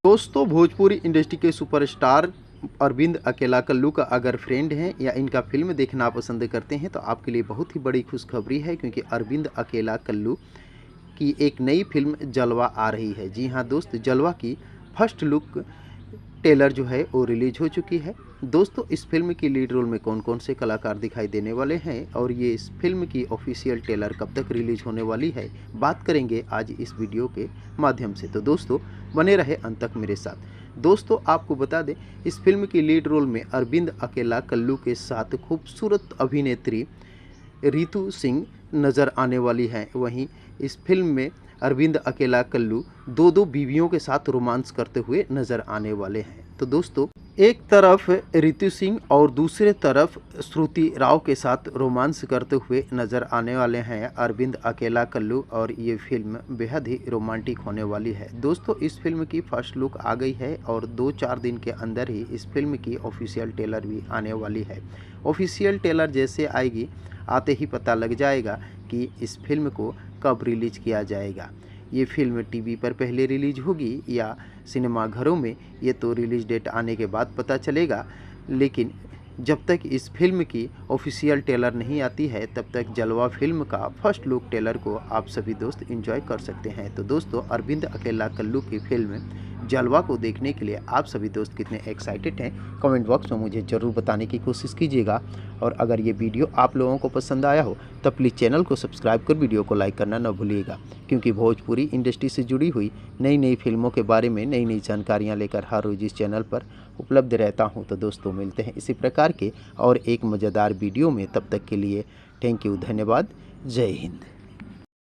दोस्तों, भोजपुरी इंडस्ट्री के सुपरस्टार अरविंद अकेला कल्लू का अगर फ्रेंड हैं या इनका फिल्म देखना पसंद करते हैं तो आपके लिए बहुत ही बड़ी खुशखबरी है, क्योंकि अरविंद अकेला कल्लू की एक नई फिल्म जलवा आ रही है। जी हाँ दोस्त, जलवा की फर्स्ट लुक ट्रेलर जो है वो रिलीज हो चुकी है। दोस्तों, इस फिल्म की लीड रोल में कौन कौन से कलाकार दिखाई देने वाले हैं और ये इस फिल्म की ऑफिशियल ट्रेलर कब तक रिलीज होने वाली है, बात करेंगे आज इस वीडियो के माध्यम से। तो दोस्तों, बने रहे अंत तक मेरे साथ। दोस्तों, आपको बता दें, इस फिल्म की लीड रोल में अरविंद अकेला कल्लू के साथ खूबसूरत अभिनेत्री रितु सिंह नज़र आने वाली हैं। वहीं इस फिल्म में अरविंद अकेला कल्लू दो बीवियों के साथ रोमांस करते हुए नज़र आने वाले हैं। तो दोस्तों, एक तरफ रितु सिंह और दूसरे तरफ श्रुति राव के साथ रोमांस करते हुए नज़र आने वाले हैं अरविंद अकेला कल्लू, और ये फिल्म बेहद ही रोमांटिक होने वाली है। दोस्तों, इस फिल्म की फर्स्ट लुक आ गई है और 2-4 दिन के अंदर ही इस फिल्म की ऑफिशियल ट्रेलर भी आने वाली है। ऑफिशियल ट्रेलर जैसे आएगी, आते ही पता लग जाएगा कि इस फिल्म को कब रिलीज किया जाएगा। ये फिल्म टीवी पर पहले रिलीज होगी या सिनेमाघरों में, ये तो रिलीज डेट आने के बाद पता चलेगा। लेकिन जब तक इस फिल्म की ऑफिशियल ट्रेलर नहीं आती है, तब तक जलवा फिल्म का फर्स्ट लुक ट्रेलर को आप सभी दोस्त एंजॉय कर सकते हैं। तो दोस्तों, अरविंद अकेला कल्लू की फिल्म जलवा को देखने के लिए आप सभी दोस्त कितने एक्साइटेड हैं, कमेंट बॉक्स में मुझे ज़रूर बताने की कोशिश कीजिएगा। और अगर ये वीडियो आप लोगों को पसंद आया हो तो प्लीज़ चैनल को सब्सक्राइब कर वीडियो को लाइक करना न भूलिएगा, क्योंकि भोजपुरी इंडस्ट्री से जुड़ी हुई नई फिल्मों के बारे में नई जानकारियाँ लेकर हर रोज़ इस चैनल पर उपलब्ध रहता हूँ। तो दोस्तों, मिलते हैं इसी प्रकार के और एक मज़ेदार वीडियो में। तब तक के लिए थैंक यू, धन्यवाद, जय हिंद।